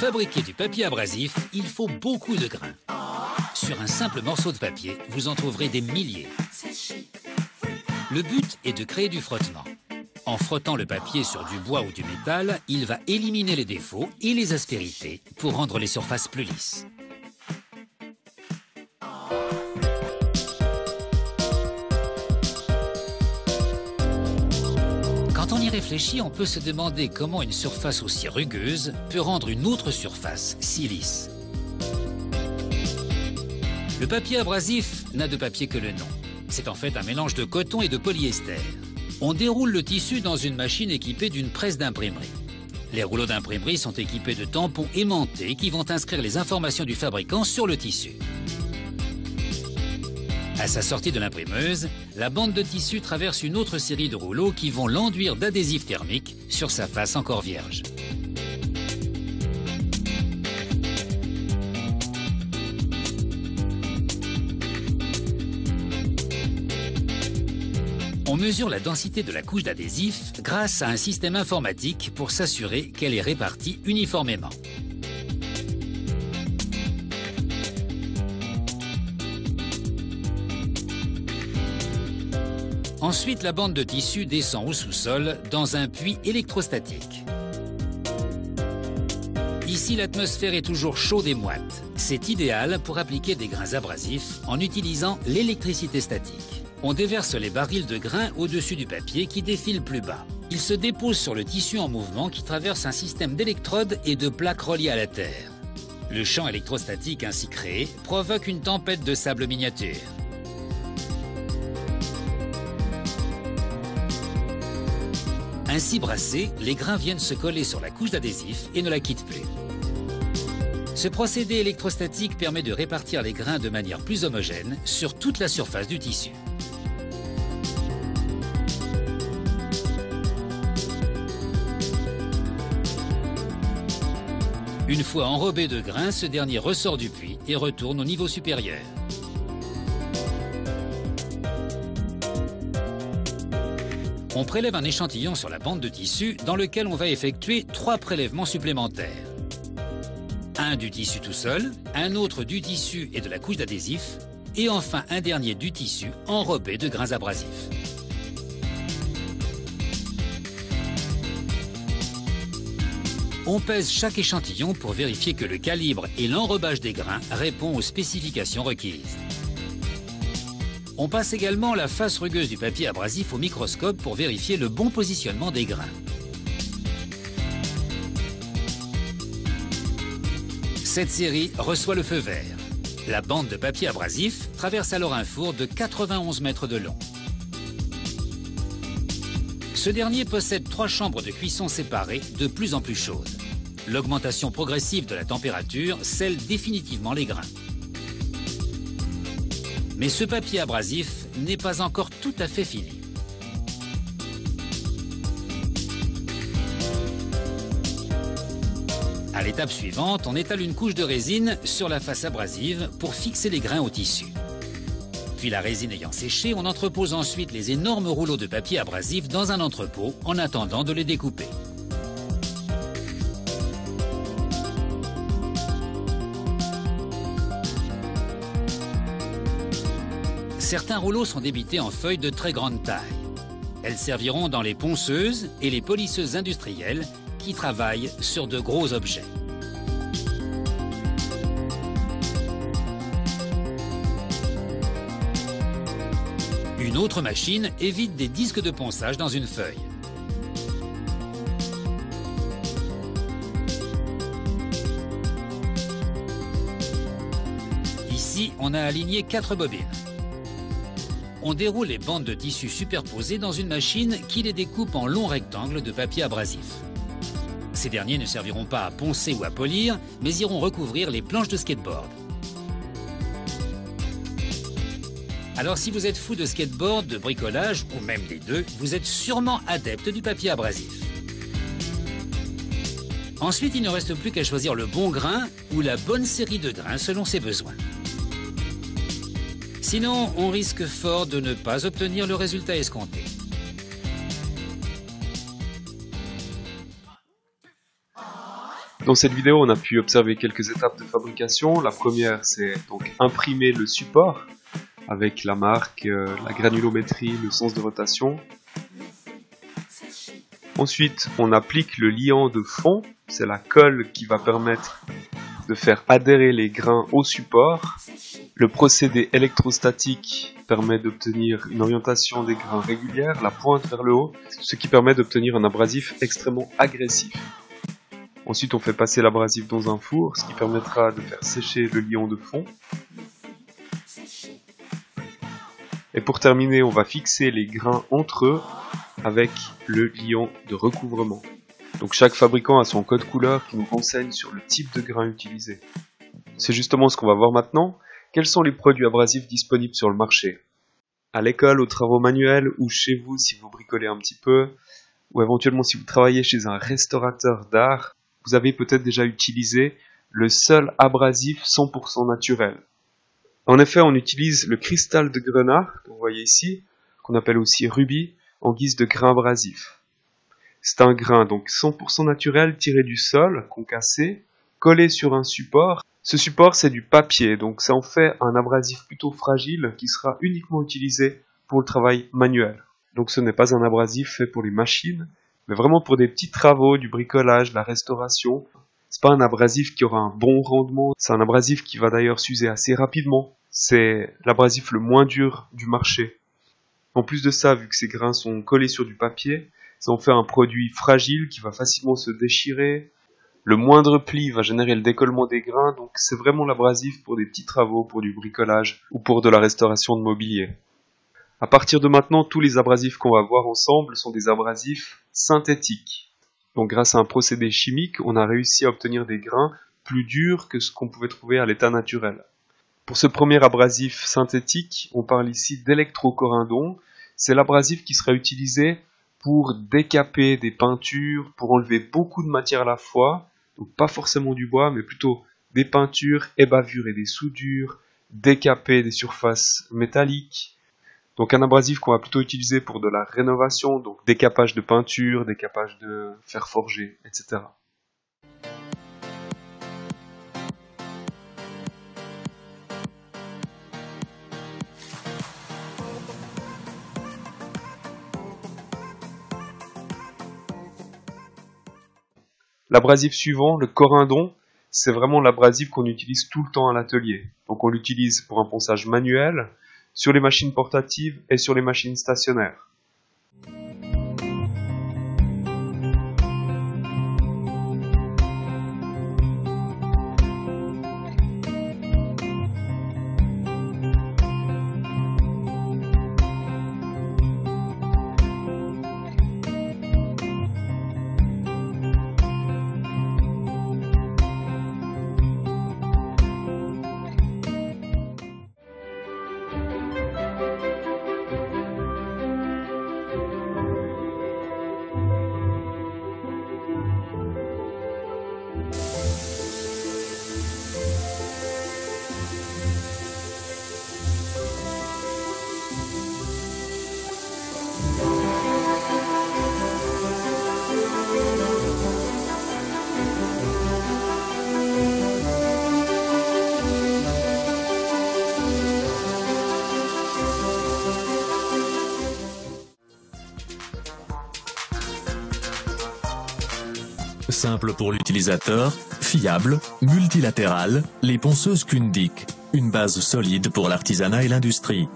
fabriquer du papier abrasif, il faut beaucoup de grains. Sur un simple morceau de papier, vous en trouverez des milliers. Le but est de créer du frottement. En frottant le papier sur du bois ou du métal, il va éliminer les défauts et les aspérités pour rendre les surfaces plus lisses. Quand on y réfléchit, on peut se demander comment une surface aussi rugueuse peut rendre une autre surface si lisse. Le papier abrasif n'a de papier que le nom. C'est en fait un mélange de coton et de polyester. On déroule le tissu dans une machine équipée d'une presse d'imprimerie. Les rouleaux d'imprimerie sont équipés de tampons aimantés qui vont inscrire les informations du fabricant sur le tissu. À sa sortie de l'imprimeuse, la bande de tissu traverse une autre série de rouleaux qui vont l'enduire d'adhésif thermique sur sa face encore vierge. On mesure la densité de la couche d'adhésif grâce à un système informatique pour s'assurer qu'elle est répartie uniformément. Ensuite, la bande de tissu descend au sous-sol dans un puits électrostatique. Ici, l'atmosphère est toujours chaude et moite. C'est idéal pour appliquer des grains abrasifs en utilisant l'électricité statique. On déverse les barils de grains au-dessus du papier qui défile plus bas. Ils se déposent sur le tissu en mouvement qui traverse un système d'électrodes et de plaques reliées à la terre. Le champ électrostatique ainsi créé provoque une tempête de sable miniature. Ainsi brassés, les grains viennent se coller sur la couche d'adhésif et ne la quittent plus. Ce procédé électrostatique permet de répartir les grains de manière plus homogène sur toute la surface du tissu. Une fois enrobé de grains, ce dernier ressort du puits et retourne au niveau supérieur. On prélève un échantillon sur la bande de tissu dans lequel on va effectuer 3 prélèvements supplémentaires. Un du tissu tout seul, un autre du tissu et de la couche d'adhésif, et enfin un dernier du tissu enrobé de grains abrasifs. On pèse chaque échantillon pour vérifier que le calibre et l'enrobage des grains répondent aux spécifications requises. On passe également la face rugueuse du papier abrasif au microscope pour vérifier le bon positionnement des grains. Cette série reçoit le feu vert. La bande de papier abrasif traverse alors un four de 91 mètres de long. Ce dernier possède 3 chambres de cuisson séparées de plus en plus chaudes. L'augmentation progressive de la température scelle définitivement les grains. Mais ce papier abrasif n'est pas encore tout à fait fini. À l'étape suivante, on étale une couche de résine sur la face abrasive pour fixer les grains au tissu. Puis la résine ayant séché, on entrepose ensuite les énormes rouleaux de papier abrasif dans un entrepôt en attendant de les découper. Certains rouleaux sont débités en feuilles de très grande taille. Elles serviront dans les ponceuses et les polisseuses industrielles qui travaillent sur de gros objets. Une autre machine évite des disques de ponçage dans une feuille. Ici, on a aligné 4 bobines. On déroule les bandes de tissu superposées dans une machine qui les découpe en longs rectangles de papier abrasif. Ces derniers ne serviront pas à poncer ou à polir, mais iront recouvrir les planches de skateboard. Alors si vous êtes fou de skateboard, de bricolage, ou même des deux, vous êtes sûrement adepte du papier abrasif. Ensuite, il ne reste plus qu'à choisir le bon grain ou la bonne série de grains selon ses besoins. Sinon, on risque fort de ne pas obtenir le résultat escompté. Dans cette vidéo, on a pu observer quelques étapes de fabrication. La première, c'est donc imprimer le support avec la marque, la granulométrie, le sens de rotation. Ensuite, on applique le liant de fond. C'est la colle qui va permettre de faire adhérer les grains au support. Le procédé électrostatique permet d'obtenir une orientation des grains régulière, la pointe vers le haut, ce qui permet d'obtenir un abrasif extrêmement agressif. Ensuite, on fait passer l'abrasif dans un four, ce qui permettra de faire sécher le liant de fond. Et pour terminer, on va fixer les grains entre eux avec le liant de recouvrement. Donc chaque fabricant a son code couleur qui nous renseigne sur le type de grain utilisé. C'est justement ce qu'on va voir maintenant. Quels sont les produits abrasifs disponibles sur le marché? À l'école, aux travaux manuels, ou chez vous si vous bricolez un petit peu, ou éventuellement si vous travaillez chez un restaurateur d'art, vous avez peut-être déjà utilisé le seul abrasif 100% naturel. En effet, on utilise le cristal de grenat, que vous voyez ici, qu'on appelle aussi rubis, en guise de grain abrasif. C'est un grain donc 100% naturel tiré du sol, concassé, collé sur un support. Ce support, c'est du papier, donc ça en fait un abrasif plutôt fragile qui sera uniquement utilisé pour le travail manuel. Donc ce n'est pas un abrasif fait pour les machines, mais vraiment pour des petits travaux, du bricolage, de la restauration. C'est pas un abrasif qui aura un bon rendement, c'est un abrasif qui va d'ailleurs s'user assez rapidement. C'est l'abrasif le moins dur du marché. En plus de ça, vu que ces grains sont collés sur du papier, ça en fait un produit fragile qui va facilement se déchirer. Le moindre pli va générer le décollement des grains, donc c'est vraiment l'abrasif pour des petits travaux, pour du bricolage ou pour de la restauration de mobilier. À partir de maintenant, tous les abrasifs qu'on va voir ensemble sont des abrasifs synthétiques. Donc grâce à un procédé chimique, on a réussi à obtenir des grains plus durs que ce qu'on pouvait trouver à l'état naturel. Pour ce premier abrasif synthétique, on parle ici d'électrocorindon. C'est l'abrasif qui sera utilisé pour décaper des peintures, pour enlever beaucoup de matière à la fois, donc pas forcément du bois, mais plutôt des peintures, ébavures et des soudures, décaper des surfaces métalliques. Donc un abrasif qu'on va plutôt utiliser pour de la rénovation, donc décapage de peinture, décapage de fer forgé, etc. L'abrasif suivant, le corindon, c'est vraiment l'abrasif qu'on utilise tout le temps à l'atelier. Donc on l'utilise pour un ponçage manuel, sur les machines portatives et sur les machines stationnaires. Simple pour l'utilisateur, fiable, multilatérale, les ponceuses Kundik, une base solide pour l'artisanat et l'industrie.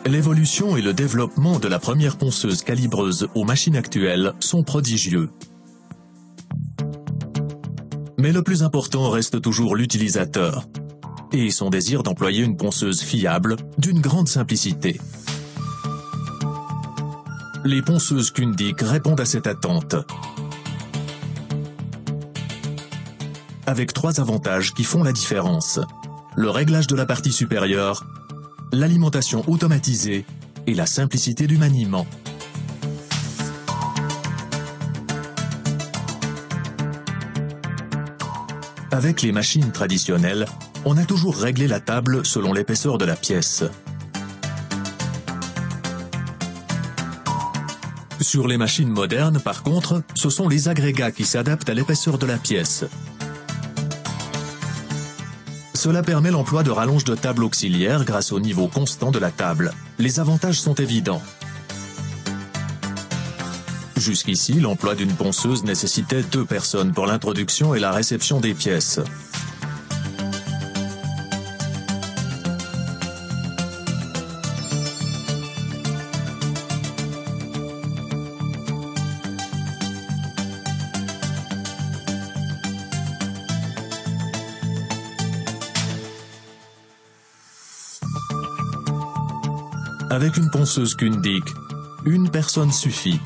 L'évolution et le développement de la première ponceuse calibreuse aux machines actuelles sont prodigieux. Mais le plus important reste toujours l'utilisateur et son désir d'employer une ponceuse fiable, d'une grande simplicité. Les ponceuses Kundik répondent à cette attente. Avec 3 avantages qui font la différence. Le réglage de la partie supérieure, l'alimentation automatisée et la simplicité du maniement. Avec les machines traditionnelles, on a toujours réglé la table selon l'épaisseur de la pièce. Sur les machines modernes, par contre, ce sont les agrégats qui s'adaptent à l'épaisseur de la pièce. Cela permet l'emploi de rallonges de table auxiliaires grâce au niveau constant de la table. Les avantages sont évidents. Jusqu'ici, l'emploi d'une ponceuse nécessitait 2 personnes pour l'introduction et la réception des pièces. Avec une ponceuse Kundig, une personne suffit.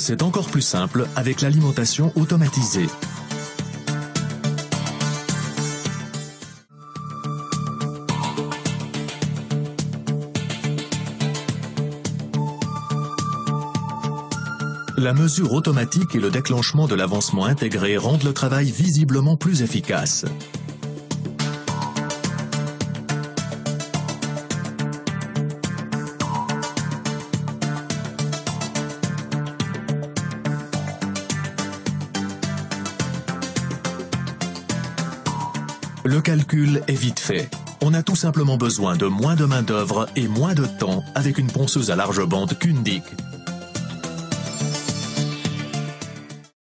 C'est encore plus simple avec l'alimentation automatisée. La mesure automatique et le déclenchement de l'avancement intégré rendent le travail visiblement plus efficace. Le calcul est vite fait. On a tout simplement besoin de moins de main-d'œuvre et moins de temps avec une ponceuse à large bande Kundig.